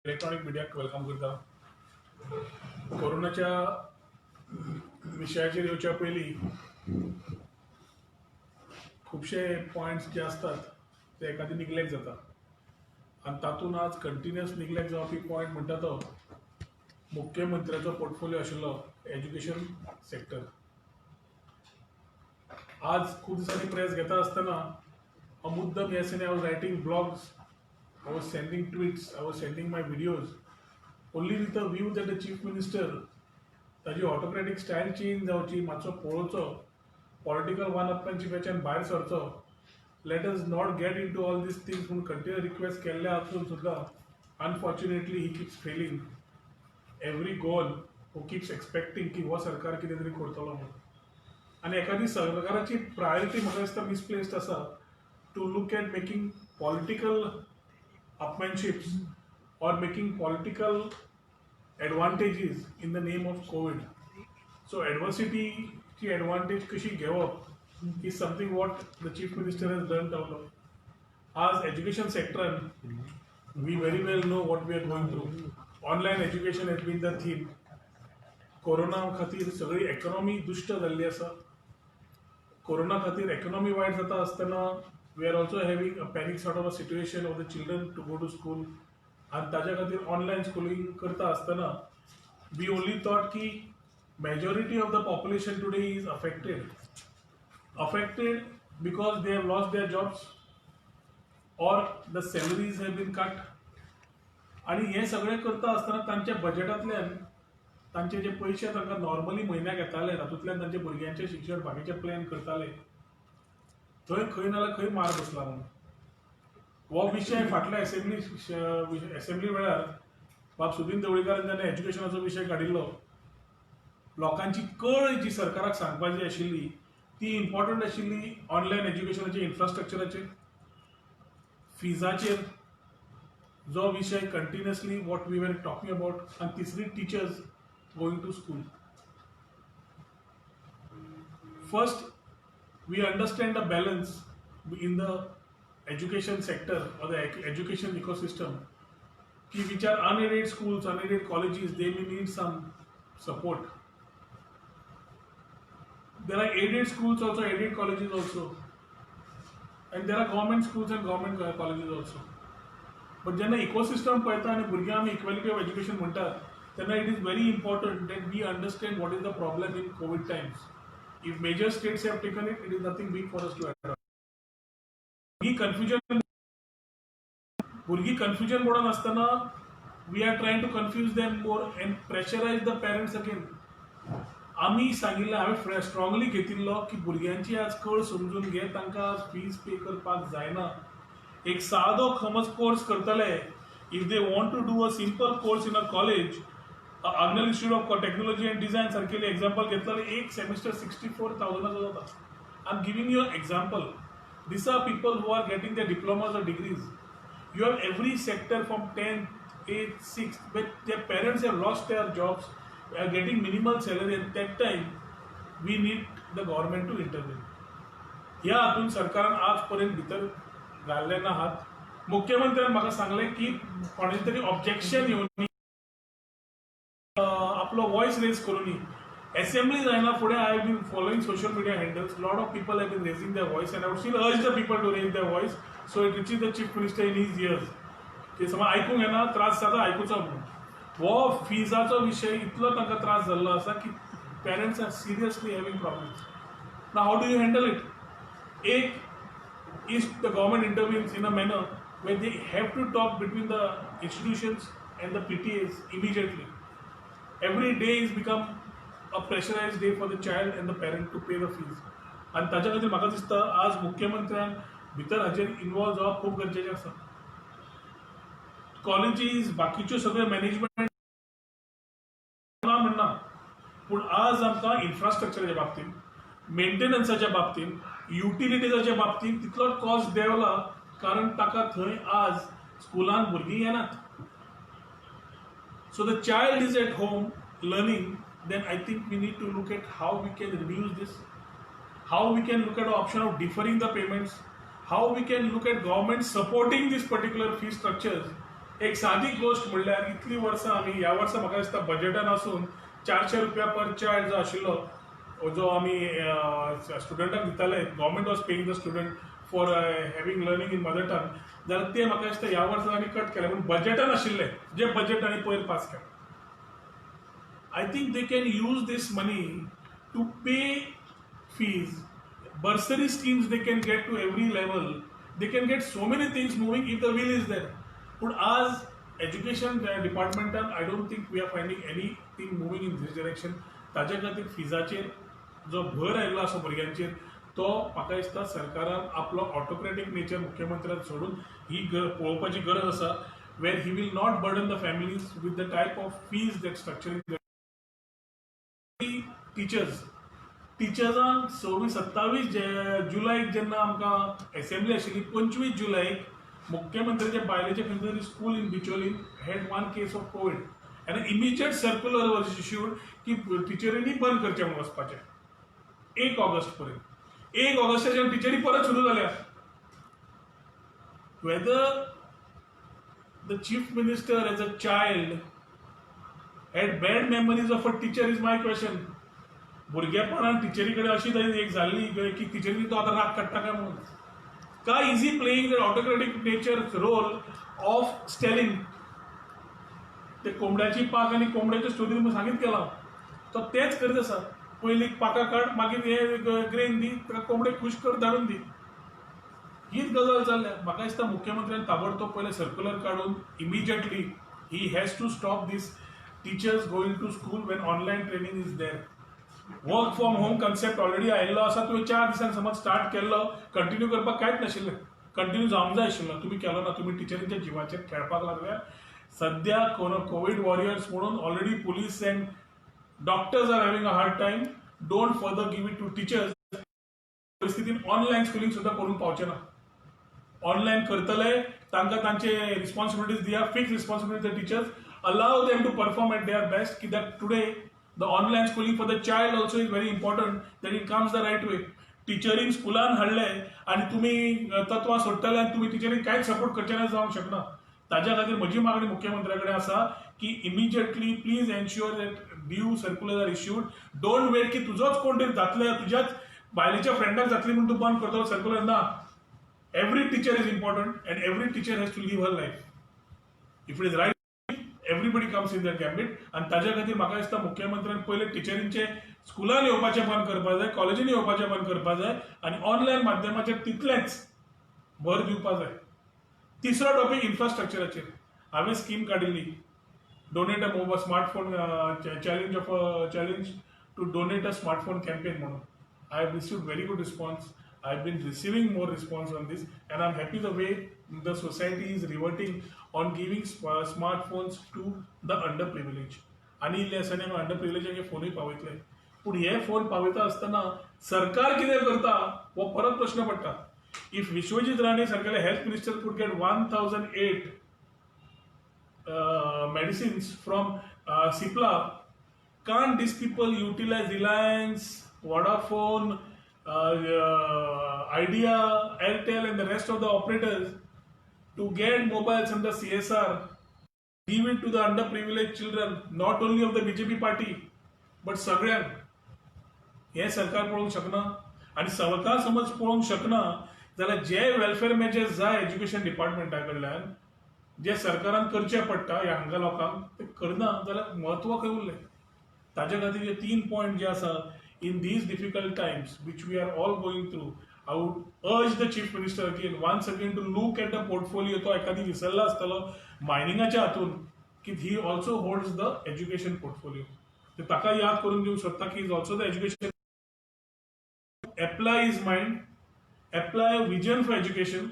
Electronic मिडियाक welcome करता. कोरोनाच्या विशयाचेर येवच्या पयलीं खुबशे पॉयंट्स जे असतात ते एखादी निग्लेक्ट जाता आणि तातूंत आज कंटिन्युअस निग्लेक्ट जावपी पॉयंट म्हणटा तो मुख्यमंत्र्याचो पोर्टफोलियो आशिल्लो एज्युकेशन सेक्टर. आज खूब दिसांनी प्रेस घेता आसतना मुद्दम ह्या दिसांनी I was writing blogs, I was sending tweets, I was sending my videos only with the view that the chief minister ताजी ऑटोक्रेटिक स्टायल चेंज जावची, मातसो पळोवचो, पॉलिटिकल वन अपमॅनशिपाच्यान भायर सरचो. Let us not get into all these things म्हणून continue request केल्ले आसून सुद्दां unfortunately he keeps failing every goal. Who keeps expecting की हो सरकार कितें तरी करतलो म्हणून. आनी एखादी सरकाराची प्रायोरिटी म्हाका दिसता मिसप्लेस्ड आसा to look at making political upmanships or making political advantages in the name of COVID. So adversity की advantage कशी घेवप is something what the chief minister has learned out of. As education sector, we very well know what we are going through. Online education has been the theme. Corona खातीर सगळी economy दुष्ट जाल्ली आसा. Corona खातीर economy वायट जाता आसतना we are also having a panic sort of a situation of the children to go to school and ताज्या खातीर online schooling करता आसतना we only thought की majority of the population today is affected because they have lost their jobs or the salaries have been cut. आणि हे सगळे करता आसतना तांच्या बजेटांतल्यान तांचे जे पयशे तांकां नॉर्मली म्हयन्याक येताले तातूंतल्यान तांचे भुरग्यांचें शिक्षण बाकीचे प्लॅन करताले थंय खंय नाल्यार खंय मार बसला म्हणून. हो विशय फाटल्या असेंब्ली वेळार बाब सुदीन ढवळीकारान जेन्ना एज्युकेशनाचो विशय काडिल्लो, लोकांची कळ जी सरकाराक सांगपाची आशिल्ली ती इम्पॉर्टंट आशिल्ली ऑनलायन एज्युकेशनाचेर, इन्फ्रास्ट्रक्चराचेर, फिजाचेर, जो विशय continuously what we were talking about. आनी तिसरी teachers going to school. First we understand the balance in the education sector or the education ecosystem which are unaided schools, unaided colleges, they may need some support. There are aided schools also, aided colleges also, and there are government schools and government colleges also. But जेन्ना ecosystem पळयता आनी भुरग्यांक आमी equality of education म्हणटात तेन्ना it is very important that we understand what is the problem in COVID times. If major states have taken it, it is nothing big for us to adopt. Burgi confusion modern asthana, we are trying to confuse them more and pressurize the parents again. आम्ही सांगिल्लें, हांवें strongly घेतिल्लो की भुरग्यांची आज कळ समजून घे, तांकां फीज पे करपाक जायना. एक सादो खमस कोर्स करतले, if they want to do a simple course in a college, Arnell Institute of Technology and Design सारकेले एक्झाम्पल घेतलेले एक सेमिस्टर 64,000 जाता. I'm giving you an example. These are people who are getting their diplomas or degrees. You have every sector from 10th, 8th, 6th, but their parents have lost their jobs, are getting minimal salary. At that time, we need the government to intervene. ह्या हातून सरकारान आजपर्यंत भितर घाल्ले ना हात. मुख्यमंत्र्यान म्हाका सांगलें की कोणाचे तरी ऑब्जेक्शन येवन आपलो वॉइस रेज करून असेंब्ली जायना फुडें I have been following social media handles. Lot of people have been raising their voice and I would still urge the people to raise their voice so it reaches the chief minister in his ears. ते समज आयकूंक येना, त्रास जाता आयकुचो म्हणून. हो फिजाचो विशय इतलो तांकां त्रास जाल्लो आसा की parents are seriously having problems. Now how do you handle it? एक, if the government intervenes in a manner when they have to talk between the institutions and the PTAs immediately. Every day is become a pressurized day for the child and the parent to pay the fees. आणि ताच्या खातीर म्हाका दिसता आज मुख्यमंत्र्यान भितर हाचेर involve जावप खूब गरजेचें आसा. कॉलेजीस बाकीच्यो सगळ्यो मॅनेजमेंट म्हणना, पूण आज आमकां इन्फ्रास्ट्रक्चराच्या बाबतींत, मेंटेनन्साच्या बाबतींत, युटिलिटीजाच्या बाबतींत तितलोच कॉस्ट देंवला कारण ताका थंय आज स्कुलांत भुरगीं येनात. So the child is at home learning, then I think we need to look at how we can reduce this, how we can look at the option of deferring the payments, how we can look at government supporting these particular fee structures एक सादी गोष्ट म्हणल्यार इतली वर्सां आमी ह्या वर्सा म्हाका दिसता बजेटान आसून 400 रुपया पर चायल्ड जो आशिल्लो जो आमी स्टुडंटाक दिताले government was paying the student for having learning in mother tongue जाल्यार ते म्हाका दिसता ह्या वर्सा आनी कट केले पूण बजेटान आशिल्ले जे बजेट आनी पयर पास केले. I think they can use this money to pay fees, bursary schemes they can get to every level. They can get so many things moving if the will is there. But as education departmental, I don't think we are finding anything moving in this direction. ताज्या खातीर फिजाचेर जो भर आयिल्लो आसा भुरग्यांचेर तो म्हाका दिसता सरकारान आपलो ऑटोक्रेटीक नेचर मुख्यमंत्र्याक सोडून ही पळोवपाची गरज आसा where he will not burden the families with the type of fees that structuring टिचर्सांक 26-27 जुलैक जेन्ना आमकां असेंब्ली आशिल्ली 25 जुलैक मुख्यमंत्र्याचे बायलेचे खंयतरी school in Bicholim had one case of covid आनी इमिजिएट सर्क्युलर वॉज इश्यूड की टिचरींनी बंद करचे म्हणून वचपाचें 1 ऑगस्ट पर्यंत. 1 ऑगस्टाच्यान टिचरी परत सुरू जाल्या. Whether the chief minister as a child had bad memories of a teacher is my question. भुरगेपणान टिचरी कडेन अशी एक जाल्ली की टिचरीनी तो आतां राग काडटा काय म्हणून काय is he playing the autocratic nature role of stealing ते कोंबड्याची पाक आनी कोंबड्याची स्टोरी तुमकां सांगीत केला तो तेच करीत आसा. पयलीं पाका काड मागीर हे ग्रेन दी ताका कोंबडे खुश कर धाडून दी हीच गजाल जाल्ल्या. म्हाका दिसता मुख्यमंत्र्यान ताबडतोब पयले सर्क्युलर काडून immediately he has to stop this teachers going to school when online training is there. Work from home concept already आयिल्लो आसा. तुवें 4 दिसान समज स्टार्ट केल्लो कंटिन्यू करपाक कांयच नाशिल्लें. कंटिन्यू जावंक जाय आशिल्लो. तुमी केलो ना. तुमी टिचरींच्या जिवाचेर खेळपाक लागल्या. सद्या कोविड वॉरियर्स म्हणून already police and doctors are having a hard time. Don't further give it to teachers. परिस्थितीन ऑनलायन स्कुलिंग सुद्दां करूंक पावचे ना. ऑनलायन करतले तांकां तांचे रिस्पॉन्सिबिलिटीज दिया. Fix responsibility the teachers. Allow them to perform at their best. That today the online schooling for the child also is very important. That it comes the right way. टिचरींक स्कुलान हाडले आनी तुमी तत्वां सोडटले आनी तुमी टिचरींक कांयच सपोर्ट करचे ना जावंक शकना. ताज्या खातीर म्हजी मागणी मुख्यमंत्र्या कडेन आसा की immediately please ensure that due circular are issued. Don't wait की तुजोच कोण तरी जातले तुज्याच बायलेच्या फ्रेंडाक जातली म्हणून तूं बंद करतलो सर्क्युलर ना. Every teacher is important and every teacher has to live her life. If it is right everybody comes in that gambit आनी ताज्या खातीर म्हाका दिसता मुख्यमंत्र्यान पयले टिचरींचे स्कुलान येवपाचें बंद करपाक जाय. कॉलेजीन येवपाचें बंद करपाक जाय आनी ऑनलायन माध्यमाचेर तितलेंच भर दिवपाक जाय. तिसरो टॉपीक इन्फ्रास्ट्रक्चराचेर. हांवें स्कीम काडिल्ली donate a mobile smartphone challenge to donate a smartphone campaign म्हणून. I have received very good response. I have been receiving more response on this and I am happy the way the society is reverting on giving smartphones to the underprivileged. आणि इल्ले आसा न्ही अंडरप्रिविलेजांक फोनूय पावयतले. पूण हे phone पावयता आसतना सरकार कितें करता हो परत प्रश्न पडटा. इफ विश्वजीत राणे सारकेले health minister could get 1008 medicines from Cipla, can't these people utilize Reliance, Vodafone, Idea, Airtel and the rest of the operators to get mobiles under CSR, give it to the underprivileged children, not only of the BJP party, but सगळ्यांक. हे सरकार पळोवंक शकना आनी सरकार समज पळोवंक शकना जाल्यार जे वेलफेअर मेजर्स जाय एज्युकेशन डिपार्टमेंटा कडल्यान जे सरकारान करचे पडटा ह्या हांगा लोकांक ते करना जाल्यार म्हत्व खंय उरलें. ताज्या खातीर हे 3 पॉयंट जे आसा in these difficult times which we are all going through, I would urge the chief minister once again to look at the portfolio. तो एखादी विसरला आसतलो मायनिंगाच्या हातून की he also holds the education portfolio. ते ताका याद करून दिवंक सोदता की is also the education. Apply his mind, apply a vision for education.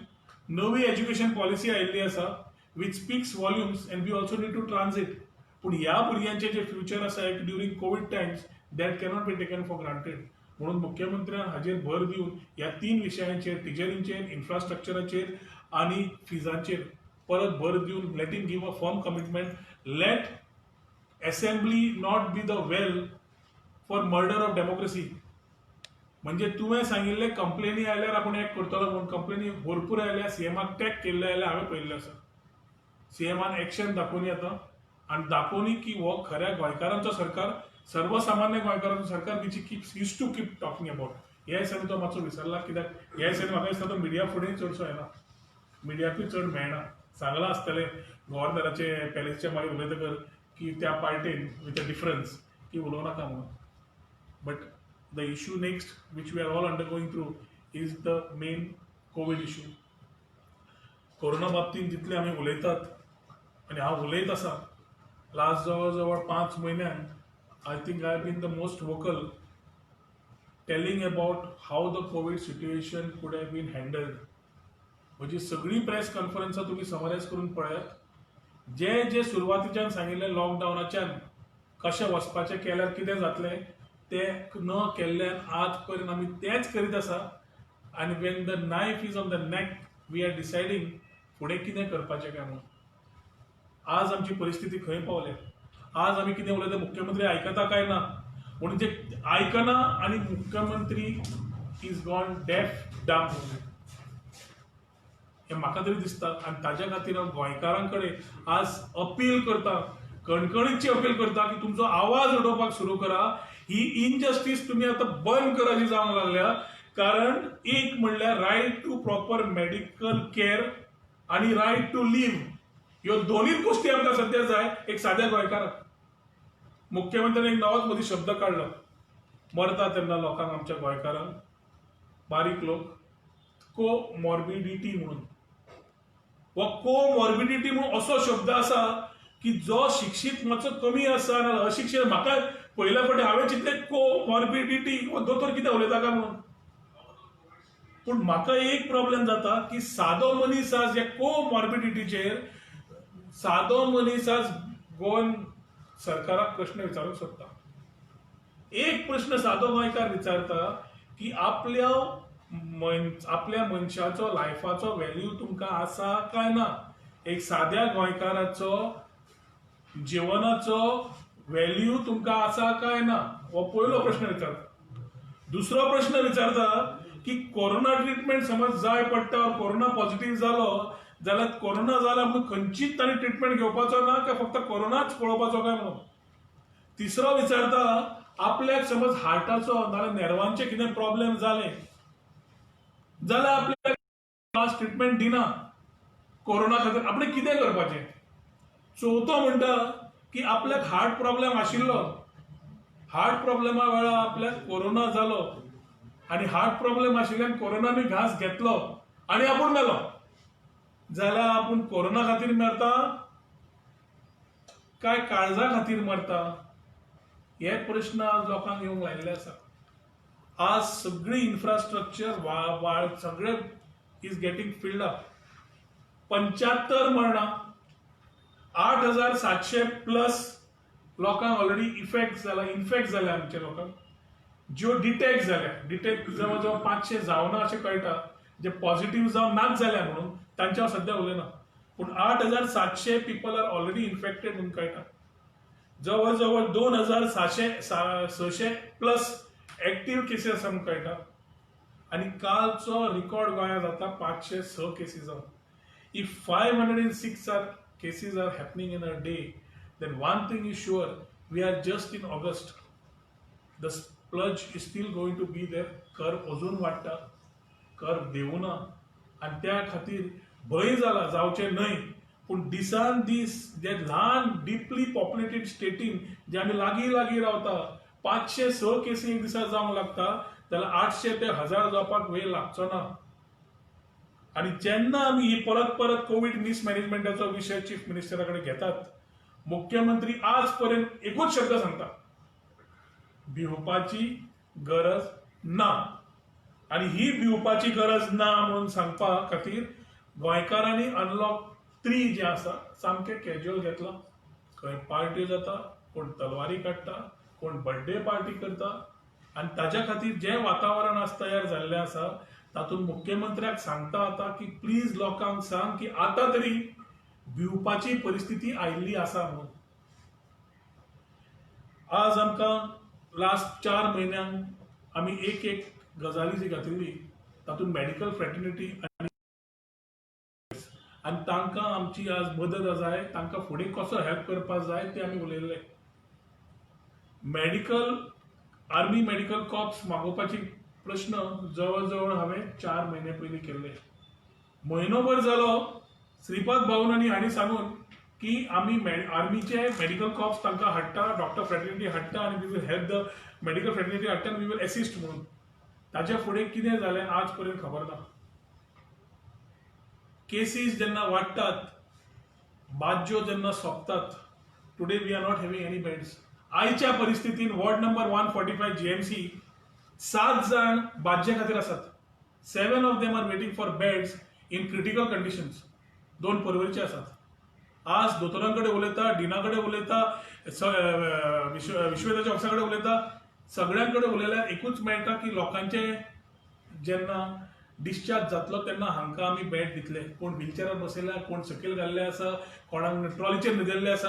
नवी एज्युकेशन पॉलिसी आयिल्ली आसा which speaks volumes and we also need to transit. पूण ह्या भुरग्यांचे जे फ्युचर आसा during Covid Times that cannot be taken for granted. म्हणून मुख्यमंत्र्यान हाजेर भर दिवन ह्या 3 विशयांचेर टिचरींचेर इन्फ्रास्ट्रक्चराचेर आनी फिजांचेर परत भर दिवन let him give a firm commitment. Let assembly not be the well for murder of democracy. म्हणजे तुवें सांगिल्ले कंप्लेनी आयल्यार आपूण एक करतलो म्हणून कंप्लेनी भरपूर आयल्या. सीएमाक टॅग केल्ले आयल्या हांवें पळयल्ले आसा. सीएमान एक्शन दाखोवन येता आनी दाखोवनी की हो खऱ्या गोंयकारांचो सरकार, सर्वसामान्य गोंयकारांचो सरकार which keeps use to keep talking about. ह्या दिसांनी तो मातसो विसरला, कित्याक ह्या दिसांनी म्हाका दिसता तो मिडिया फुडें चडसो येना, मिडियाकूय चड मेळना. सांगलां आसतलें गव्हर्नराचे पॅलेसच्या मागीर उलयतकर की त्या पार्टीन विथ अ डिफरन्स की उलोवं नाका म्हणून. But the issue next which we are all undergoing through is the main COVID issue. Corona बाबतींत जितले आमी उलयतात आनी हांव उलयत आसा लास्ट जवळ जवळ 5 म्हयन्यांक I think I been the most vocal telling about how the COVID situation could have been handled. म्हजी सगळी प्रेस कॉन्फरन्सां तुमी समरायज करून पळयात. जे जे सुरवातीच्यान सांगिल्लें लॉकडावनाच्यान कशें वचपाचें केल्यार कितें जातलें तें न केल्ल्यान आज पर्यंत आमी तेंच करीत आसा. आनी when the knife is on the neck we are deciding फुडें कितें करपाचें काय म्हणून. आज आमची परिस्थिती खंय पावल्या. आज आमी कितें उलयता मुख्यमंत्री आयकता काय ना म्हणून जे आयकना आनी मुख्यमंत्री इज गॉन डेफ डाम हें म्हाका तरी दिसता. आनी ताज्या खातीर हांव गोंयकारां कडेन आज अपील करता, कणकणीची अपील करता की तुमचो आवाज उडोवपाक सुरू करा. ही इनजस्टीस तुमी आतां बंद कराची जावंक लागल्या. कारण एक म्हणल्यार right to proper medical care आनी रायट टू लिव्ह ह्यो दोनूय गोश्टी आमकां सध्या जाय एक साद्या गोंयकाराक. मुख्यमंत्र्यान एक नवोच मदीं शब्द काडलो मरता तेन्ना लोकांक, आमच्या गोंयकारांक, बारीक लोक कोमॉर्बिडिटी म्हणून. हो कोमॉर्बिडिटी म्हणून असो शब्द आसा की जो शिक्षीत मातसो कमी आसा ना अशिक्षीत. म्हाका पयल्या फावटी हांवें चिंतलें कोमॉर्बिडिटी हो दोतोर कितें उलयता काय म्हणून. पूण म्हाका एक प्रॉब्लेम जाता की सादो मनीस आज ह्या कोमॉर्बिडिटीचेर सादो मनीस आज गोवन सरकाराक प्रश्न विचारूंक सोदता. एक प्रश्न सादो गोंयकार विचारता की आपल्या मनशाचो लायफाचो व्हॅल्यू तुमकां आसा काय ना. एक साद्या गोंयकाराचो जिवनाचो व्हॅल्यू तुमकां आसा काय ना हो पयलो प्रश्न विचारता. दुसरो प्रश्न विचारता की कोरोना ट्रिटमेंट समज जाय पडटा, कोरोना पॉझिटिव्ह जालो जाल्यार कोरोना जाला म्हणून खंयचीच ताणी ट्रिटमेंट घेवपाचो ना काय फक्त कोरोनाच पळोवपाचो काय म्हणून. तिसरो विचारता आपल्याक समज हार्टाचो नाल्यार नेर्वांचे कितें प्रॉब्लेम जाले जाल्यार आपल्याक फास्ट ट्रिटमेंट दिना कोरोना खातीर, आपणें कितें करपाचें. चवथो म्हणटा की आपल्याक हार्ट प्रॉब्लेम आशिल्लो, हार्ट प्रॉब्लेमा वेळार आपल्याक कोरोना जालो आनी हार्ट प्रॉब्लेम आशिल्ल्यान कोरोनानी घास घेतलो आनी आपूण मेलो जाल्यार आपूण कोरोना खातीर मरता काय काळजा खातीर मरता हे प्रश्न आज लोकांक येवंक लायिल्ले आसा. आज सगळी इन्फ्रास्ट्रक्चर सगळे is getting filled up. 75 मरणां, 8,700 plus लोकांक ऑलरेडी इन्फेक्ट जाल्या आमच्या लोकांक. ज्यो डिटेक्ट जवळ जवळ 500 जावना अशें कळटा. जे पॉझिटिव्ह जावन नाच जाल्या म्हणून तांचे हांव सध्या उलयना. पूण 8,700 पीपल आर ऑलरेडी इन्फेक्टेड म्हणून कळटा. जवळ जवळ 2,600 प्लस एक्टिव्ह केसीस आसा म्हणून कळटा. आनी कालचो रिकॉर्ड गोंयांत जाता 506 केसीस जावन. If 506 cases are happening in a day, then one thing is sure, we are just in August. The splurge is still going to be there. Curve अजून वाडटा, curve देवना आनी त्या खातीर भंय जाला जावचें न्हय. पूण दिसान दीस जे ल्हान डीपली पॉप्युलेटेड स्टेटीन जे आमी लागीं लागीं रावता 506 केसी एक दिसा जावंक लागता जाल्यार 800 ते 1000 जावपाक वेळ लागचो ना. आनी जेन्ना आमी ही परत परत कोविड मिसमॅनेजमेंटाचो विशय चीफ मिनिस्टरा कडेन घेतात, मुख्यमंत्री आज पर्यंत एकूच शब्द सांगता, भिवपाची गरज ना. आनी ही भिवपाची गरज ना म्हणून सांगपा खातीर गोंयकारांनी अनलॉक 3 जे आसा सामकें कॅज्युअल घेतला. खंय पार्ट्यो जाता, कोण तलवारी काडटा, कोण बर्थडे पार्टी करता. आनी ताज्या खातीर जें वातावरण आज तयार जाल्लें आसा तातूंत मुख्यमंत्र्याक सांगता आता की प्लीज लोकांक सांग की आतां तरी भिवपाची परिस्थिती आयिल्ली आसा म्हणून. आज आमकां लास्ट 4 म्हयन्यांक आमी एक गजाली जी घातिल्ली तातूंत मेडिकल फ्रॅटर्निटी आनी तांकां आमची आज मदत जाय, तांकां फुडें कसो हेल्प करपाक जाय ते आमी उलयल्ले. मेडिकल आर्मी मेडिकल कॉप्स मागोवपाची प्रश्न जवळ जवळ हांवें 4 म्हयने पयलीं केल्ले. म्हयनोभर जालो श्रीपाद भावनानी हांणी सांगून की आमी आर्मीचे मेडिकल कॉप्स तांकां हाडटा, डॉक्टर फ्रेटर्निटी हाडटा आनी we will help the medical fraternity हाडटा आनी वी वील असिस्ट म्हणून. ताचे फुडें कितें जालें आज पर्यंत खबर ना. केसीस जेन्ना वाडटात, बाज्यो जेन्ना सोंपतात, today we are not having any beds. आयच्या परिस्थितीन वॉर्ड नंबर 145 जीएमसी 7 जाण बाज्ये खातीर आसात. 7 of them are waiting for beds in critical conditions. 2 पर्वरीचे आसात. आज दोतोरां कडेन उलयता, डिना कडेन उलयता, विश्वेदाच्या ऑफिसा कडेन उलयता, सगळ्यां कडेन उलयल्यार एकूच मेळटा की लोकांचे जेन्ना डिस्चार्ज जातलो तेन्ना हांकां आमी बेड दितले. कोण व्हीलचॅरार बसयल्या, कोण सकयल घाल्ले आसा, कोणाक ट्रॉलीचेर न्हिदल्ले आसा.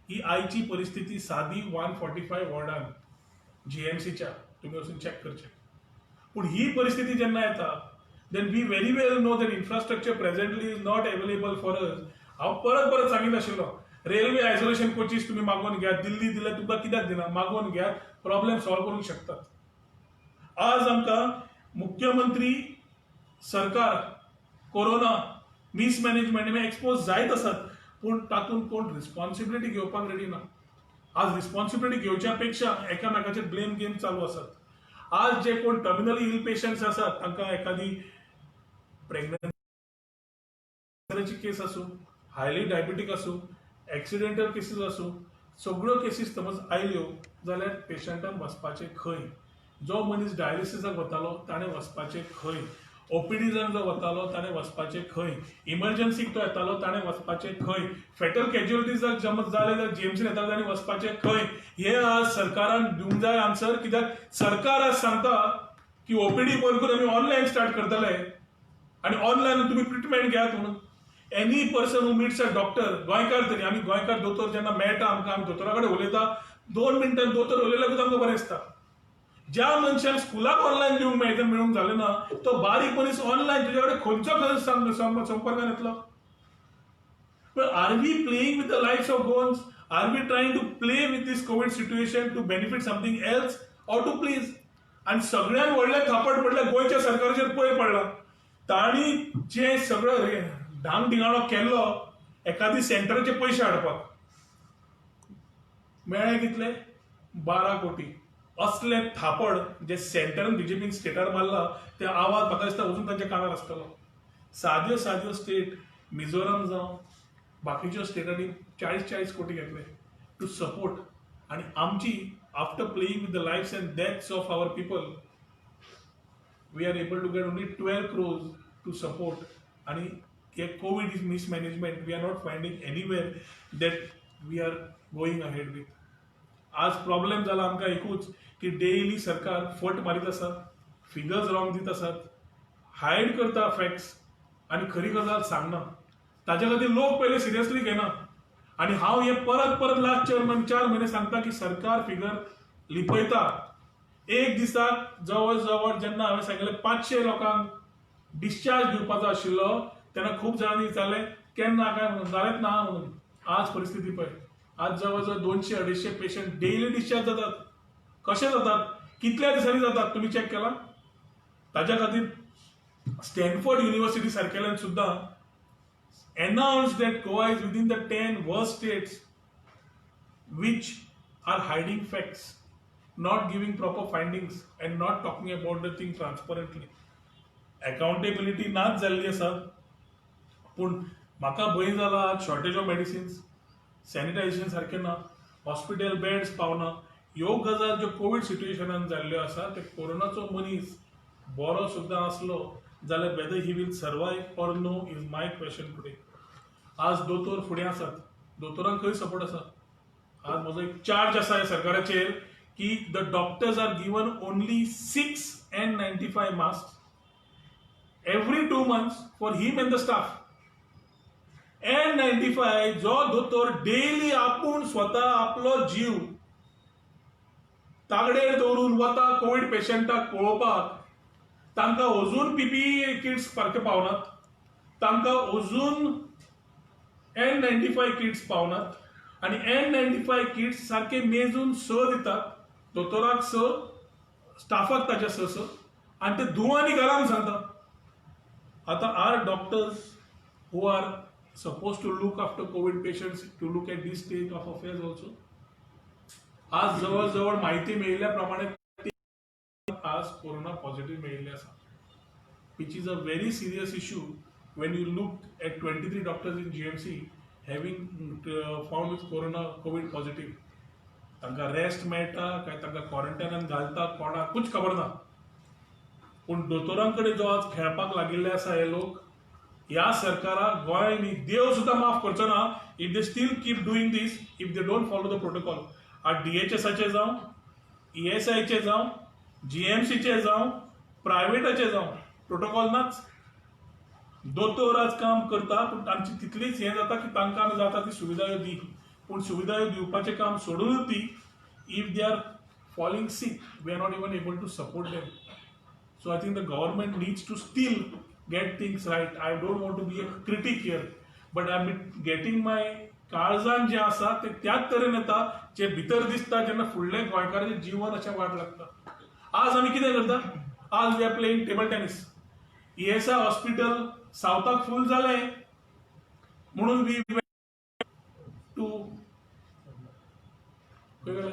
ही आयची परिस्थिती सादी 145 वॉर्डान जीएमसीच्या तुम्ही वचून चॅक करचे. पूण ही परिस्थिती जेन्ना येता then we very well know that infrastructure presently is not available for us. हांव परत परत सांगीत आशिल्लो रेल्वे आयसोलेशन कोचीस तुम्ही मागोवन घ्या. दिल्ली दिल्या तुमकां कित्याक दिना, मागोवन घ्या, प्रॉब्लेम सॉल्व करूंक शकतात. आज आमकां मुख्यमंत्री सरकार कोरोना मिसमॅनेजमेंट एक्सपोज जायत आसात, पूण तातूंत कोण रिस्पॉन्सिबिलिटी घेवपाक रेडी ना. आज रिस्पॉन्सिबिलिटी घेवच्या पेक्षा एकामेकाचेर ब्लेम गेम चालू आसात. आज जे कोण टर्मिनली इल पेशंट्स आसात तांकां एखादी प्रेग्नन्सी केस आसूं, हायली डायबिटीक आसूं, एक्सिडेंटल केसीस आसूं, सगळ्यो केसीस समज आयल्यो जाल्यार पेशंटान वचपाचें खंय. जो मनीस डायलिसिसाक वतालो ताणें वचपाचें खंय, ओपीडीजान जो वतालो ताणें वचपाचें खंय, इमर्जन्सीक तो येतालो ताणें वचपाचें खंय, फेटल कॅज्युअलिटीजाक समज जाले जाल्यार जीएमसीन येतालो ताणें वचपाचें खंय. हे आज सरकारान दिवंक जाय आन्सर. कित्याक सरकार आज सांगता की ओपीडी बंद करून आमी ऑनलायन स्टार्ट करतले आनी ऑनलायन तुमी ट्रिटमेंट घेयात म्हणून. Any person who meats a doctor, गोंयकार तरी आमी गोंयकार दोतोर जेन्ना मेळटा आमकां, आमी दोतोरा कडेन उलयता, 2 मिनटान दोतोर उलयल्यारूच आमकां बरें दिसता. ज्या मनशाक स्कुलाक ऑनलायन दिवंक मेळटा मेळूंक जालें ना, तो बारीक मनीस ऑनलायन तुजे कडेन खंयचो संपर्कान येतलो. पण are we playing with the lives of Goans? Are we trying to play with these COVID situation to benefit something else or to please? आनी सगळ्यात व्हडलें थापड पडलें गोंयच्या सरकाराचेर पयर पडला. तांणी जे सगळं धांग धिंगाणो केल्लो एखादी सेंटराचे पयशे हाडपाक, मेळ्ळे कितले? 12 कोटी. असले थापड जे सेंटरान बीजेपीन स्टेटार मारला ते आवाज म्हाका दिसता अजून तांच्या कानार आसतलो. साद्यो साद्यो स्टेट मिझोराम जावं बाकीच्यो स्टेटांनी 40-40 कोटी घेतले टू सपोर्ट. आनी आमची after playing with the lives and deaths of our people we are able to get only 12 crores to support. आनी हे COVID is mismanagement we are not finding anywhere that we are going ahead with. आज problem जाला आमकां एकूच की daily सरकार फट मारीत आसा, फिगर्स रॉंग दीत आसात, हायड करता फॅक्ट्स आनी खरी गजाल सांगना. ताच्या खातीर लोक पयले सिरियसली घेना. आनी हांव हे परत परत लास्ट 4 म्हयने सांगता की सरकार फिगर लिपयता. एक दिसाक जवळ जवळ जेन्ना हांवें सांगिल्लें 500 लोकांक डिस्चार्ज दिवपाचो आशिल्लो तेन्ना खूब जाणांनी विचारलें केन्ना काय म्हणून, जालेंच ना म्हणून. आज परिस्थिती पळय, आज जवळ जवळ 200-250 पेशंट डेली डिस्चार्ज जातात. कशे जातात, कितल्या दिसांनी जातात, तुम्ही चेक केला? ताच्या खातीर स्टॅनफोर्ड युनिव्हर्सिटी सारकेल्यान सुद्दां announced that Goa is within the 10 worst states which are hiding facts, not giving proper findings and not talking about the thing transparently. Accountability नाच जाल्ली आसा. पूण म्हाका भंय जाला आज शॉर्टेज ऑफ मेडिसिन्स, सॅनिटायझेशन सारकें ना, हॉस्पिटल बेड्स पावना. ह्यो गजाल ज्यो कोविड सिच्युएशनान जाल्ल्यो आसा ते कोरोनाचो मनीस बरो सुद्दां आसलो जाल्यार whether he will survive or no is my question today. आज दोतोर फुडें आसात, दोतोरांक खंय सपोर्ट आसा? आज म्हजो एक चार्ज आसा ह्या सरकाराचेर की the doctors are given only 6 N95 masks every 2 months for him and the staff. N95 जो दोतोर डेली आपूण स्वता आपलो जीव तागडेर दवरून वता कोविड पेशंटाक पळोवपाक, तांकां अजून पीपीई किट्स सारके पावनात, तांकां अजून N95 किट्स पावनात आणि N95 किट्स सारखे मेजून स दितात, दोतोराक स, स्टाफाक ताच्या स आणि ते धुवांनी घरान सांगतात. आता are doctors who are supposed to look after COVID patients to look at this stage of affairs also. आज जवळजवळ माहिती मिळाल्याप्रमाणे आज कोरोना पॉझिटिव्ह मिळाले असा, which is a very serious issue when you look at 23 doctors in GMC having found with corona COVID positive. तांकां rest मेळटा काय तांकां क्वॉरंटायनान घालता कोणाक कुछ खबर ना. पूण दोतोरांकडे जो आज खेळपाक लागिल्ले आसा हे लोक, या सरकाराक गोंयांनी देव सुद्धा माफ करचो ना if they still keep doing this, if they don't follow the protocol. आज DHSचे जावं, ESIचे जावं, GMCचे जावं, प्रायव्हेटाचे जावं, प्रोटोकॉल नाच. दोतोर आज काम करता पूण तांची तितलीच हें जाता की तांकां आमी जाता ती सुविधा दी, पूण सुविधा दिवपाचें काम सोडूनच दी. If they are falling sick we are not even able to support them. So I think the government needs to still get things right. I don't want to be a critic here, but I'm getting my काळजान जे आसा ते त्याच तरेन येता जे भितर दिसता जेन्ना फुडले गोंयकारांचें जीवन अशें वाट लागता. आज आमी कितें करता? आज we are playing table tennis. ESI hospital सावथाक फूल जालें म्हणून वी टू खंय गेले?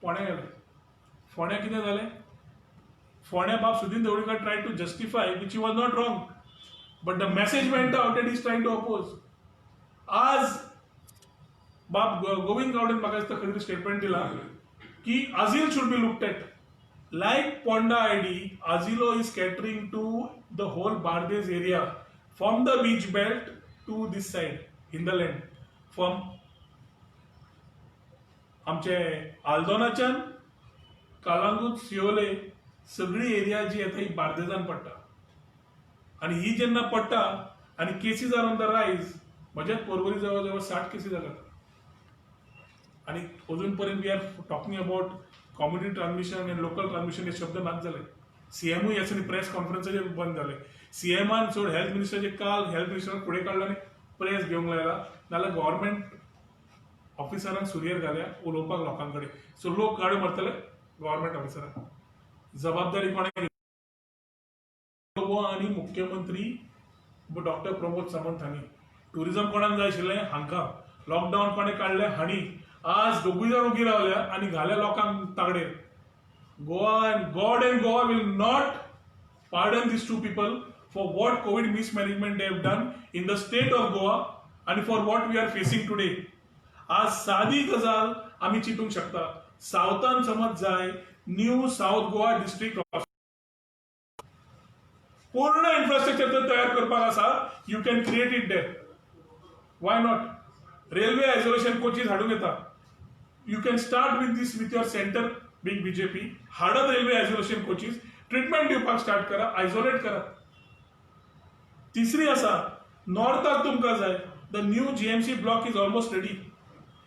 फोंड्या गेले. फोंड्या कितें जालें? फोंड्या बाब Sudin Dhavalikar tried to justify which he was not wrong, but the message went out that he is trying to oppose. आज बाब गोविंद गावडेन म्हाका दिसता खंय तरी स्टेटमेंट दिला की Azil should be looked at. Like Ponda ID, Azilo is catering to the whole Bardez area from the beach belt to this side, hinterland. From आमचे आल्दोनाच्यान कालांगूट सियोले सगळी एरिया जी येता ही बार्देजान पडटा आणि ही जेन्ना पडटा आणि केसीज आर ऑन द रायज. म्हज्याच परवरी जवळ जवळ 60 केसी जाल्यात आणि अजून पर्यंत we are talking about community transmission आणि लोकल ट्रान्समिशन हे शब्द नाच झाले. सीएमओ याचे प्रेस कॉन्फरन्साचे बंद झाले. सीएमान सोड हेल्थ मिनिस्टरचे काल हेल्थ मिनिस्टरान फुडें काडला आनी प्रेस घेवंक लायला, नाल्यार गव्हर्नमेंट ऑफिसरांक सुरयेर घाल्या उलोवपाक लोकांकडे. सो लोक गाडी मारतले गव्हर्नमेंट ऑफिसरांक. जबाबदारी कोणे? आणि मुख्यमंत्री डॉक्टर प्रमोद सावंत हांणी. टुरिझम कोणाक जाय आशिल्लें? हांकां. लॉकडावन कोणे काडलें? हांणी. आज दोगूय जाण उगी रावल्या आनी घाल्या लोकांक तागडेर. Goa and God and Goa will not pardon these two people for what COVID mismanagement they have done in the state of Goa and for what we are facing today. आज सादी गजाल आमी चिंतूंक शकता. सावथान समज जाय न्यू साउथ गोवा डिस्ट्रिक्ट पूर्ण इन्फ्रास्ट्रक्चर जर तयार करपाक आसा, you can create it there. Why not? Railway isolation coaches हाडूंक येता. You can start with this with your center big BJP. हाडत रेल्वे आयसोलेशन कोचीस, ट्रीटमेंट दिवपाक स्टार्ट करा, आयसोलेट करा. तिसरी आसा नॉर्थाक तुमकां जाय. The new GMC block is almost ready.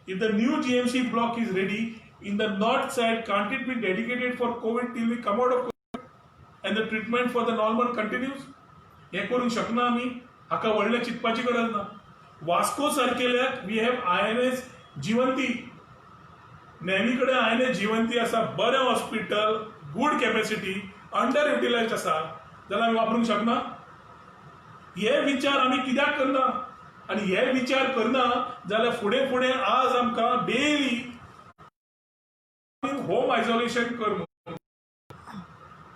If the new GMC block is ready in the north side, can't it be dedicated for COVID till we come out of COVID and the treatment for the normal continues? हे करूंक शकना आमी. हाका व्हडलें चिंतपाची गरज ना. वास्को सारकेल्याक वी हॅव INS जिवंती. नेहमी कडेन INS जिवंती आसा, बरें hospital, good capacity, under utilized आसा, जाल्यार आमी वापरूंक शकना. हे विचार आमी कित्याक करना? आनी हे विचार करना जाल्यार फुडें फुडें आज आमकां डेली होम आयसोलेशन कर.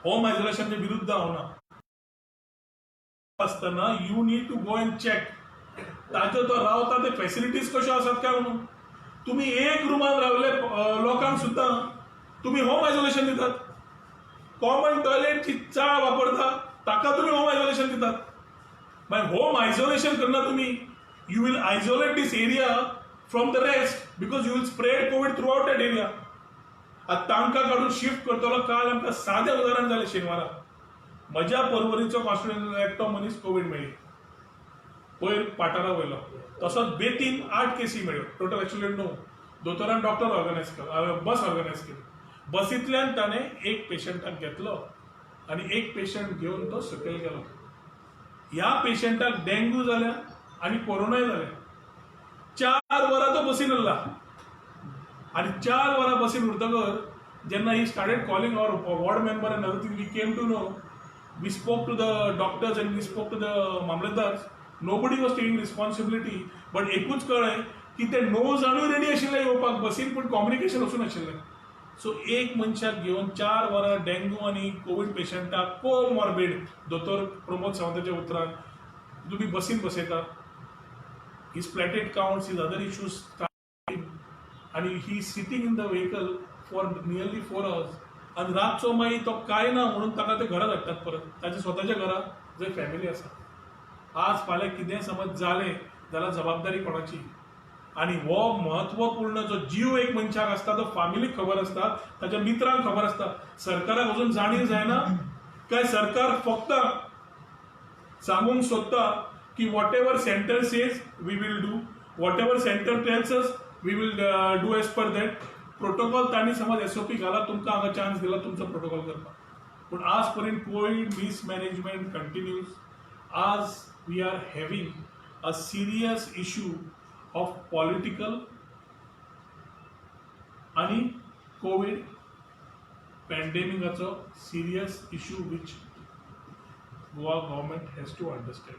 होम आयसोलेशनच्या विरुद्ध हांव आसतना you need to go and check ताच्यो तो रावता ते फॅसिलिटीज कश्यो आसात काय म्हणून. तुम्ही एक रुमान रावले लोकांक सुद्धा तुम्ही होम आयसोलेशन दितात. कॉमन टॉयलेटची चाळ वापरता ताका तुम्ही होम आयसोलेशन दितात. मागीर होम आयसोलेशन करना तुम्ही. You will isolate this area from the rest because you will spread Covid through out that area. तांकां काढून शिफ्ट करतलो. काल आमकां सादें उदाहरण जालें शेनवारा. म्हज्या परवरीचो कॉन्स्टिट्युएंसींतलो एकटो मनीस कोविड मेळ्ळी. पयर पाटारा वयलो. तसोच बेतीन 8 केसी मेळ्ळ्यो. Total actually 9. दोतोरान डॉक्टर ऑर्गनायज केलो, बस ऑर्गनायज केली. बसींतल्यान ताणें एक पेशंटाक घेतलो आनी एक पेशंट घेवन तो सकयल गेलो. ह्या पेशंटाक डेंग्यू जाल्या आणि कोरोनाय जाले 4 वरां तो बसीन उरला आणि 4 वरां बसीन उरतकर जेन्ना he started calling our ward member and everything we came to know we spoke to the doctors and we spoke to the मामलेदार्स nobody was taking responsibility but एकूच कळ्ळें की ते नो जाणूय रेडी आशिल्ले येवपाक बसीन पूण कम्युनिकेशन वचून आशिल्लें सो एक मनशाक घेवन 4 वरां डेंग्यू आनी कोवीड पेशंटाक कोमॉर्बिड दोतोर प्रमोद सावंताच्या उतरान तुमी बसीन बसयता his platelet counts, his other issues and he is sitting in the vehicle for nearly 4 hours आणि रातचो मागीर तो काय ना म्हणून ताका ते घरा धाडटात परत ताच्या स्वताच्या घरा जंय फॅमिली आसा आज फाल्यां कितें समज जालें जाल्यार जबाबदारी कोणाची आणि हो महत्वपूर्ण जो जीव एक मनशाक आसता तो फॅमिलीक खबर आसता ताच्या मित्रांक खबर आसता सरकाराक अजून जाणीव जायना काय सरकार फक्त सांगूंक सोदता कि whatever center says we will do, whatever center tells us we will do as per that. Protocol तांणी समज SOP घाला तुमकां हांगा चान्स दिला तुमचो प्रोटोकॉल करपाक पूण आज पर्यंत कोविड मिसमॅनेजमेंट कंटिन्यूज आज we are having a serious issue of political आणि कोविड पॅन्डेमिकाचो serious issue which Goa government has to understand.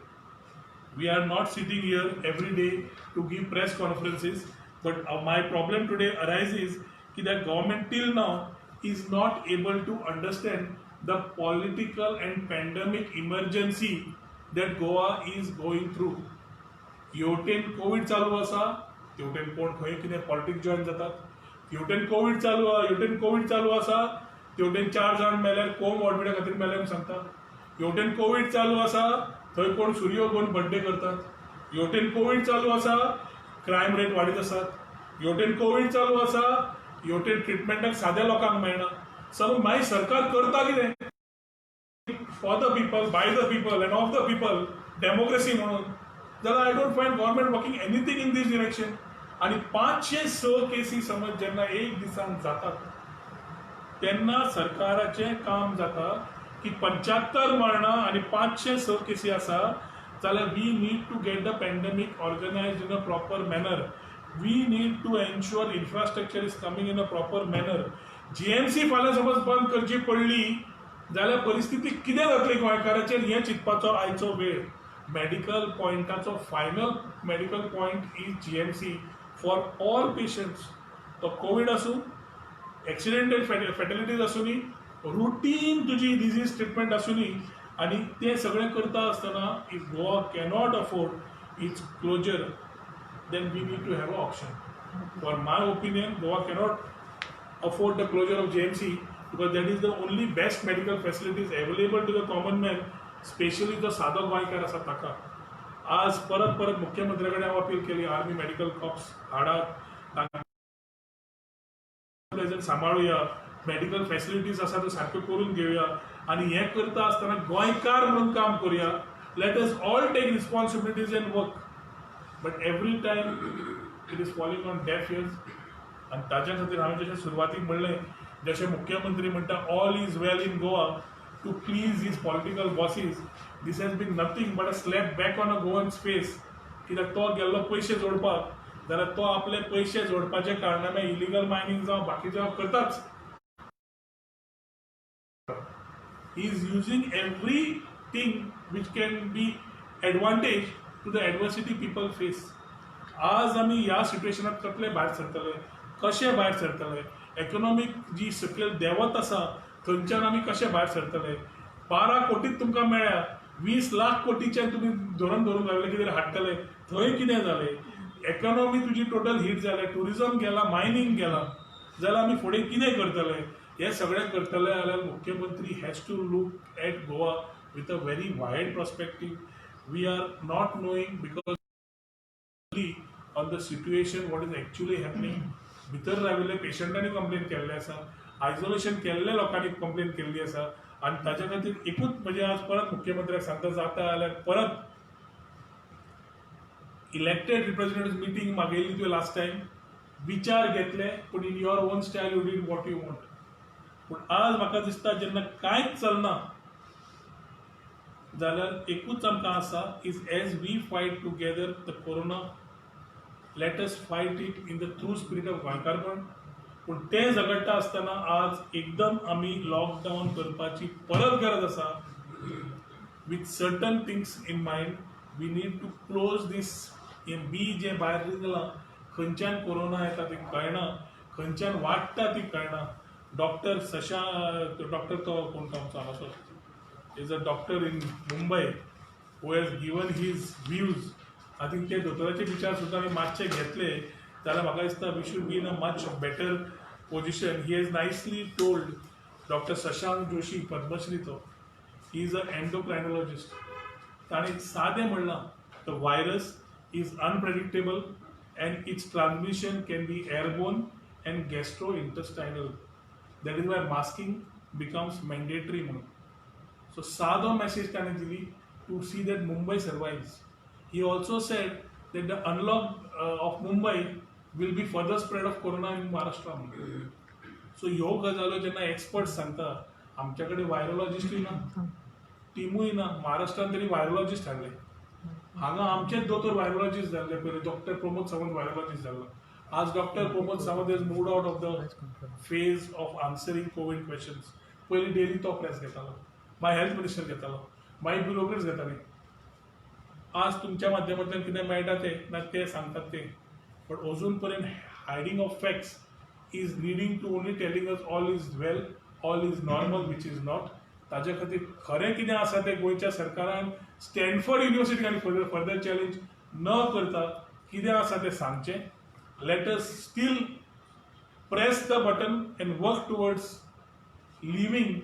We are not sitting here every day to give press conferences, but my problem today arises that government till now is not able to understand the political and pandemic emergency that Goa is going through. Heवटेन COVID चालू आसा हेवटेन कोण खंय कितें politics join जातात हेवटेन Covid चालू आसा हेवटेन 4 जाण मेल्यार कोम ऑर्बिटा खातीर मेले म्हूण सांगता हेवटेन कोविड चालू आसा थंय कोण सूर्य कोण बर्थडे करतात हेवटेन कोविड चालू आसा क्रायम रेट वाडीत आसात हेवटेन कोविड चालू आसा हेवटेन ट्रिटमेंटाक साद्या लोकांक मेळना सो मागीर सरकार करता कितें for the people by the people and of the people democracy म्हणून जाल्यार I don't find government working anything in this direction आणि 506 केसी समज जेन्ना एक दिसान जातात तेन्ना सरकाराचें काम जाता की 75 मरणां आणि 506 केसी आसा जाल्यार we need to get the pandemic organized in a proper manner we need to ensure infrastructure is coming in a proper manner GMC फाल्यां समज बंद करची पडली जाल्यार परिस्थिती कितें जातली गोंयकाराचेर हें चिंतपाचो आयचो वेळ मेडिकल पॉयंटाचो final medical point is GMC for all patients तो कोविड आसूं एक्सिडेंटल फॅटलिटीज आसूं रुटीन तुजी डिजीज ट्रिटमेंट आसूनी आणि ते सगळें करता आसतना if Goa cannot afford its closure then we need to have a option for my opinion Goa cannot afford the closure of GMC because that is the only best medical facilities available to the common man specially जो सादो गोंयकार आसा ताका आज परत परत मुख्यमंत्र्या कडेन हांव अपील केली आर्मी मेडिकल कॉप्स हाडात सांबाळुया मेडिकल फॅसिलिटीज आसा त्यो सारक्यो करून घेवया आणि हें करता आसतना गोंयकार म्हणून काम करूया let us all take responsibilities and work but every time it is falling on deaf ears आणि ताच्या खातीर हांवें जशें सुरवातीक म्हणलें जशें मुख्यमंत्री म्हणटा all is well in Goa to please his political bosses this has been nothing but a slap back on a Goans face कित्याक तो गेल्लो पयशे जोडपाक जाल्यार तो आपले पयशे जोडपाचे कारणामे इलिगल मायनिंग जावं बाकी जावं करताच he is using everything which can be advantage to the adversity people face आज आम्ही ह्या सिच्युएशनात कसले भायर सरतले कशे भायर सरतले इकॉनॉमिक जी सकयल देवत आसा थंयच्यान आमी कशे भायर सरतले 12 कोटीच तुमकां मेळ्ळ्या 20 लाख कोटीचे तुम्ही धरून रावले कितें हाडटले थंय कितें जालें इकॉनॉमी तुजी टोटल हिट जाले टुरिझम गेला मायनिंग गेला जाल्यार आमी फुडें कितें करतले हे सगळें करतले जाल्यार मुख्यमंत्री has to look at Goa with a very wide perspective we are not knowing because on the situation what is actually happening भितर राविल्ले पेशंटांनी कंप्लेन केल्ले आसा आयसोलेशन केल्ल्या लोकांनी कंप्लेन केल्ली आसा आणि ताच्या खातीर एकूच म्हणजे आज परत मुख्यमंत्र्याक सांगता जाता जाल्यार परत इलेक्टेड रिप्रेझेंटेटिव्ह मिटींग मागयली तुवें लास्ट टायम विचार घेतले पूण in your own style you did what you want पूण आज म्हाका दिसता जेन्ना कांयच चलना जाल्यार एकूच आमकां आसा is as we fight together the corona let us fight it in the true spirit of गोंयकारपण. पूण तें झगडटा आसतना आज एकदम आमी लॉकडावन करपाची परत गरज आसा. With certain things in mind we need to close these. हें बी जें भायर निघलां खंयच्यान कोरोना येता तें कळना, खंयच्यान वाडटा ती कळना. डॉक्टर शशांक डॉक्टर तो कोण तो आमचो हांगासर is a doctor in Mumbai who has given his views. I think ते दोतोराचे विचार सुद्दां आमी मातशे घेतले जाल्यार म्हाका दिसता we should be in a much better position. He has nicely told doctor Shashank Joshi Padmashri तो ही इज अ एंडोक्रायनोलॉजिस्ट. ताणें सादें म्हणलां the virus is unpredictable and its transmission can be airborne and gastrointestinal. That is why masking becomes mandatory. So Sado message ताणे दिली to see that Mumbai survives. He also said that the unlock of Mumbai will be further spread of corona in Maharashtra. So ह्यो गजाल्यो जेन्ना experts सांगता आमच्याकडे व्हायरोलॉजिस्टूय ना, टिमूय ना. महाराष्ट्रान तरी व्हायरोलॉजिस्ट हाडले. हांगा आमचेच दोतोर व्हायरोलॉजिस्ट जाल्ले. पयलीं डॉक्टर प्रमोद सावंत व्हायरोलॉजिस्ट जाल्लो. आज doctor Pramod Sawant is mood out of the phase of answering Covid questions. पयलीं डेली तो प्रेस घेतालो, मागीर हेल्थ मिनिस्टर घेतालो, मागीर ब्युरोक्रेट्स घेताले. आज तुमच्या माध्यमांतल्यान कितें मेळटा ते सांगतात ते. बट अजून पर्यंत hiding of facts is leading to only telling us all is well, all is normal, which is not. ताजे खातीर खरें कितें आसा तें गोंयच्या सरकारान स्टॅनफर्ड युनिवर्सिटी आनी फर्दर चॅलेंज न करता कितें आसा तें सांगचें. Let us still press the button and work towards living.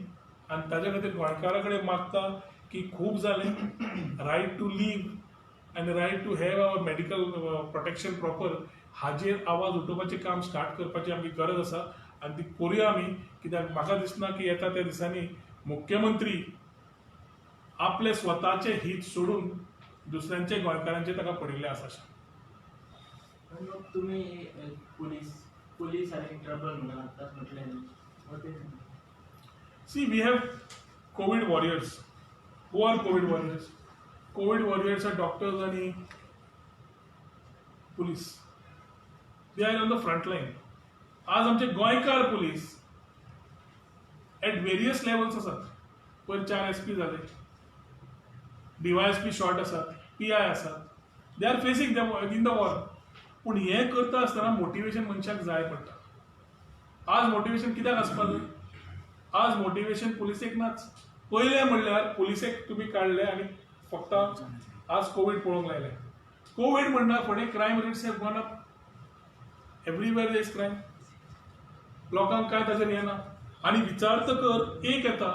आनी ताजे खातीर गोंयकारा कडेन मागता की खूब जालें. रायट टू लीव आनी right to have our medical protection proper हाजेर आवाज उठोवपाचें काम स्टार्ट करपाची आमची गरज आसा आनी ती करुया आमी. कित्याक म्हाका दिसना की येता त्या दिसांनी मुख्यमंत्री आपले स्वताचे हित सोडून दुसऱ्यांचे गोंयकारांचे ताका पडिल्ले आसा. तुम्ही पुलीस आणि ट्रबल म्हणून आताच म्हटलें. See we have COVID warriors. Who are COVID warriors? COVID warriors are doctors आणि police. They are on the front line. आज आमचे गोंयकार पुलीस एट वेरियस लेवल्स आसात. पयर 4 SP जाले, DYSP शॉर्ट आसात, PI आसात. They are facing the in the war. पूण हें करता आसतना मोटिवेशन मनशाक जाय पडटा. आज मोटिवेशन कित्याक आसपा जाय? आज मोटिवेशन पुलिसेक नाच. पयलें म्हणल्यार पुलिसेक तुमी काडले आनी फक्त आज कोविड पळोवंक लायले. कोविड म्हणना फुडें crime rates have gone up. Everywhere there is crime. लोकांक कांय ताचेर हें ना. आनी विचारतकर एक येता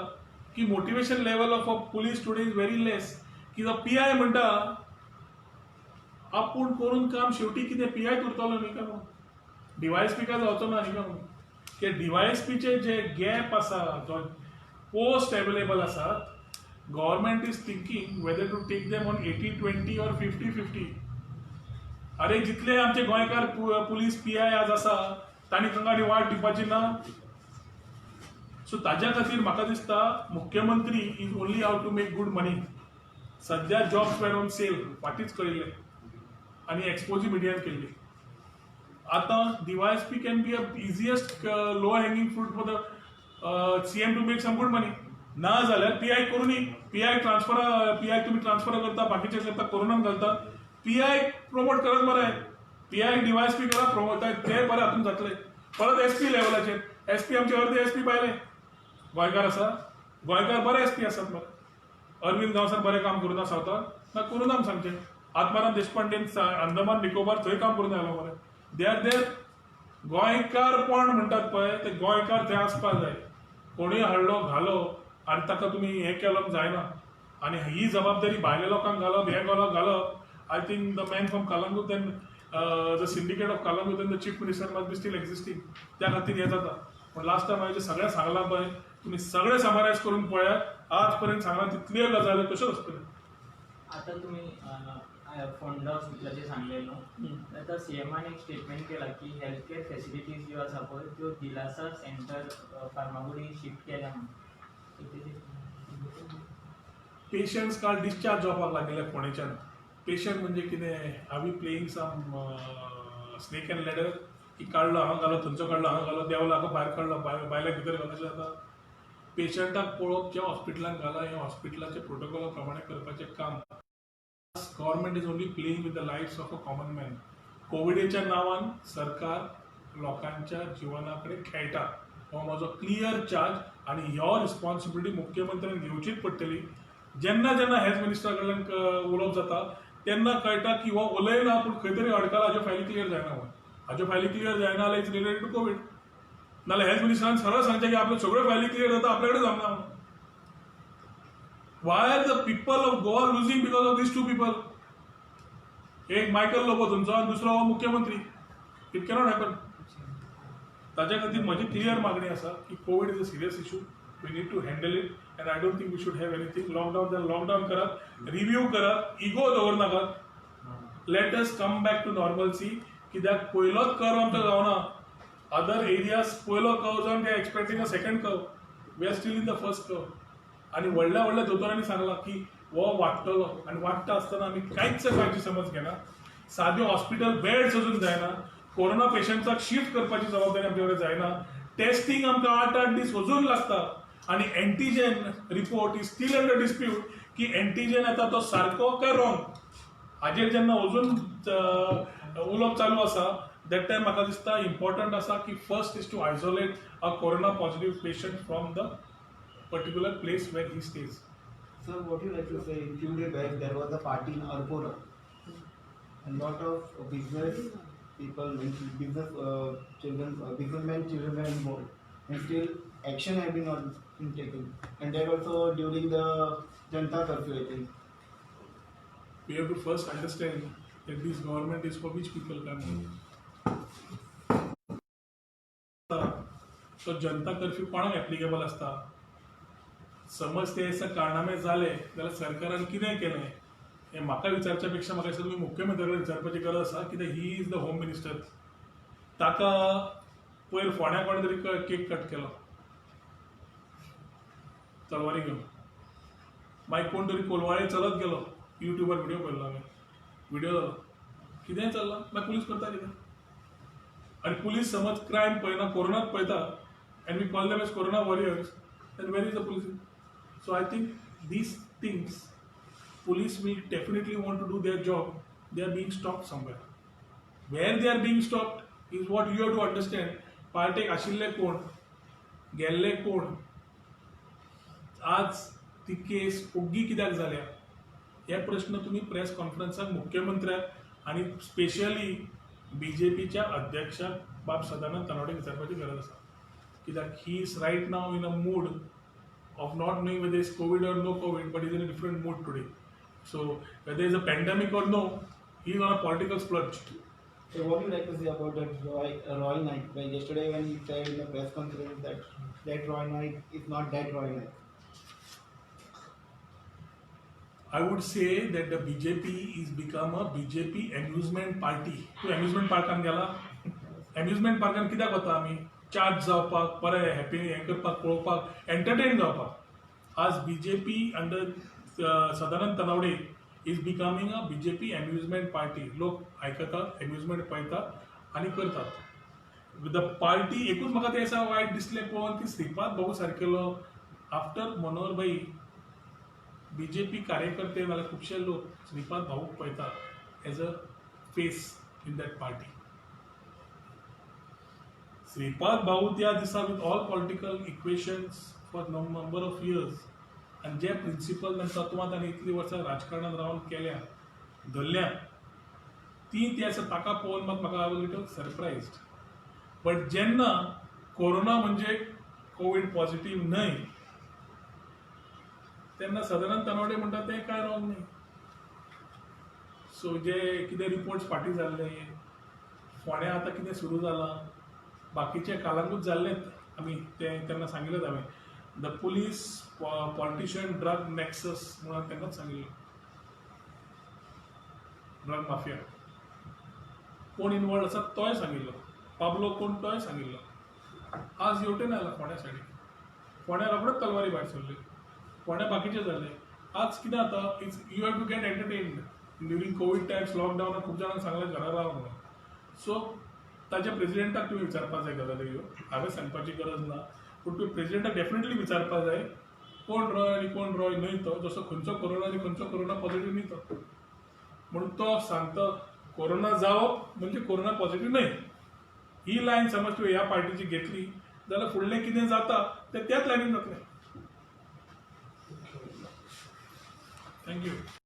की motivation level of a police today is very less. की जो PI म्हणटा आपूण करून काम शेवटी कितें PI उरतलो न्ही काय म्हणून, DYSP काय जावचो ना न्ही काय म्हणून. ते DYSPचे जे गॅप आसा, जो पोस्ट अवेलेबल आसात, government is thinking whether to take them on 80-20 or 50-50. अरे जितले आमचे गोंयकार पुलीस PI आज आसा तांणी तांकां वाट दिवपाची ना. सो ताज्या खातीर म्हाका दिसता मुख्यमंत्री is only how to make good money. सध्या जॉब्स वेर ऑन सेल फाटींच कळिल्ले आनी एक्सपोजी मिडियान केल्ली. आतां DYSP can be a easiest low hanging fruit for the CM to make some good money. ना जाल्यार PI करूनी. PI तुमी ट्रान्सफर करता, बाकीचे करता, कोरोनान घालता. PI प्रमोट करत मरे. PI DYSP करा प्रमोट, ते बरें हातून जातले. परत SP लेवलाचेर SP आमचे अर्दे SP पाहिले गोंयकार आसा. गोंयकार बरे SP आसात मरे. अरविंद गांवसर बरें काम करून सावथाक ना करून आम सांगचें. आत्माराम देशपांडेन अंदमान निकोबार थंय काम करून आयलो मरे. They are there. गोंयकारपण म्हणटात पळय ते गोंयकार थंय आसपाक जाय. कोणूय हाडलो घालो आनी ताका तुमी हें केलो जायना. आनी ही जबाबदारी भायल्या लोकांक घालप, हें घालप. I think the man from Calangute end the syndicate of Calangute end the chief minister must be steel existing. त्या खातीर हें जाता. पण लास्ट टायम हांवें सगळें सांगलां पळय, तुमी सगळें समरायज करून पळयात. आज पर्यंत सांगला तितल्यो गजाली तश्योच आसतल्यो. आता तुम्ही फोंडा हॉस्पिटलाचे सांगले न्हू. आता CMान एक स्टेटमेंट केला की हेल्थ केअर फॅसिलिटीज ज्यो आसा पळय त्यो दिलासा सेंटर फार्मागुडी शिफ्ट केल्या म्हणून. पेशंट्स काल डिस्चार्ज जावपाक लागले फोंडेच्यान. पेशंट म्हणजे कितें are we playing some snake and ladder की काडलो हांगा घालो थंयचो काडलो हांगा घालो देंवलो हाका भायर काडलो बायल्या भितर घालो अशें जाता. पेशंटाक पळोवप ज्या हॉस्पिटलांत घाला हे हॉस्पिटलाचे प्रोटोकॉला प्रमाणे करपाचें काम. Government is only playing with the lives of a common man. कोविडच्या नांवान सरकार लोकांच्या जिवनाकडे खेळटा हो म्हजो क्लियर चार्ज आनी ह्यो रिस्पॉन्सिबिलिटी मुख्यमंत्र्यान घेवचीच पडटली. जेन्ना जेन्ना हेल्थ मिनिस्टरा कडल्यान उलोवप जाता तेन्ना कळटा की हो उलयना पूण खंय तरी अडकला हाज्यो फायली क्लियर जायना म्हण. हाज्यो फायली क्लियर जायना जाल्यार इट्स रिलेटेड टू कोवीड. नाल्यार हेल्थ मिनिस्टरान सरळ सांगचें की आपल्यो सगळ्यो फायली क्लियर जाता आपल्या कडेन जमना म्हणून. Why are the people of Goa losing because of these two people? एक मायकल लोबो थंयचो आनी दुसरो हो मुख्यमंत्री. It cannot happen. ताच्या खातीर म्हजी क्लियर मागणी आसा की COVID is a serious issue. We need to handle it and I don't think we should have anything. Lockdown जाल्यार लॉकडाऊन करात, रिव्ह्यू करात, इगो दवरनाकात. Let us come back to normalcy. कित्याक पयलोच कर्व आमकां जावना. अदर एरियाज पयलो curve जावन they expecting a second curve. We are still in the first curve. आणि व्हडल्या व्हडल्या दोतोरांनी सांगला की हो वाडटलो आनी वाडटा आसतना आमी कांयच काळजी समज घेना. साद्यो हॉस्पिटल बेड्स अजून जायना. कोरोना पेशंट्साक शिफ्ट करपाची जबाबदारी आमचे कडेन जायना. टेस्टिंग आमकां 8-8 दीस अजून लागता. आणि antigen report is steel under dispute की एंटीजेन येता तो सारको काय रॉंग हाजेर जेन्ना अजून उलोवप चालू आसा. दॅट टायम म्हाका दिसता इम्पॉर्टंट आसा की first is to isolate a corona positive patient from the particular place where he stays. Sir, what you like to say? A few days back, there was a party in Arpora, and lot of business people, business children, businessmen children were involved, and still action have been not been taken, and that also during the Janta curfew, I think. We have to first understand that this government is for which people come. So Janata curfew कोणाक applicable असता. समज ते कारणामे झाले जाल्यार सरकारान कितें केलें हें म्हाका विचारच्या पेक्षा म्हाका दिसता तुमी मुख्यमंत्री कडेन विचारपाची गरज आसा. कित्याक he is the home minister. ताका पयर फोंड्या कोणे तरी केक कट केलो तलवारी घेवन. मागीर कोण तरी कोलवाळे चलत गेलो. युट्यूबार व्हिडिओ पळयलो हांवें. व्हिडिओ जालो कितेंय चल्लां. मागीर पुलीस करता कितें. आनी पुलीस समज क्रायम पळयना कोरोनाच पळयता and we call them as corona warriors then where is the police? So I think these things, police will definitely want to do their job. They are being stopped somewhere. Where they are being stopped is what you have to understand. Partake आशिल्ले कोण, गेल्ले कोण, आज ती केस ओग्गी कित्याक जाल्या हे प्रश्न तुम्ही प्रेस कॉन्फरन्साक मुख्यमंत्र्याक आणि स्पेशली बीजेपीच्या अध्यक्षाक बाब सदानंद तनवडे विचारपाची गरज आसा. That he is right now in a mood of not knowing whether it's COVID or no COVID, but he's in a different mood today. So whether it's a pandemic or no, he's on a political splurge. So what do you like to say about that Roy Knight? Like yesterday when he said in the press conference that Roy Knight is not that Roy Knight. I would say that the BJP is become a BJP amusement party. Tu amusement parkan गेला? Amusement parkan कित्याक वता आमी? Charge जावपाक बरें happy हें करपाक पळोवपाक entertain जावपाक. आज BJP under Sadanand Tanavade is becoming a BJP amusement party. लोक आयकतात, एम्युजमेंट पळयतात आनी करतात. द पार्टी एकूच म्हाका तें असा वायट दिसलें पळोवन की श्रीपाद भाऊ सारकेलो आफ्टर मनोहर भाई बीजेपी कार्यकर्ते नाल्यार खुबशे लोक श्रीपाद भाऊक पळयतात as a face in that party. Shripad भाऊ त्या दिसा with all political equations for number of years आनी जे प्रिंसिपल तत्वां ताणें इतलीं वर्सां राजकारणांत रावन केल्या धरल्या ती ती आसा ताका पळोवन म्हाका आय वॉज लिटल सरप्रायज्ड. बट जेन्ना कोरोना म्हणजे कोवीड पॉझिटिव्ह न्हय तेन्ना सदानंद तनवडे म्हणटा तें कांय रॉंग न्हय. सो जे कितें रिपोर्ट्स फाटीं जाल्ले फोंड्या आतां कितें सुरू जालां बाकीचे कालांगूच जाल्लेत. आमी तेन्ना सांगिल्लें हांवें द पुलीस पॉलिटिशियन ड्रग नॅक्सस म्हणून तेन्नाच सांगिल्लो. ड्रग माफिया कोण इनवॉल्ड आसा तोय सांगिल्लो. पाबलो कोण तोय सांगिल्लो. आज येवटेन आयला फोंड्या सायडीक. फोंड्या रोखडेच तलवारी भायर सरल्यो. फोंड्या बाकीचे जाले. आज कितें जाता it's you have to get entertained during COVID times लॉकडावनात खूब जाणांक सांगलें घरा राव म्हणून. सो ताच्या प्रेसिडेंटाक तुवें विचारपाक जाय गजाली ह्यो. हांवें सांगपाची गरज ना, पूण तुवें प्रेसिडेंटाक डेफिनेटली विचारपाक जाय कोण रॉय आनी कोण रॉय न्हय तो, जसो खंयचो कोरोना आनी खंयचो कोरोना पॉझिटिव्ह न्हय तो. म्हणून तो सांगता कोरोना जावप म्हणजे कोरोना पॉझिटिव्ह न्हय. ही लायन समज तुवें ह्या पार्टीची घेतली जाल्यार फुडलें कितें जाता तें त्याच लायनीन जातलें. थँक्यू.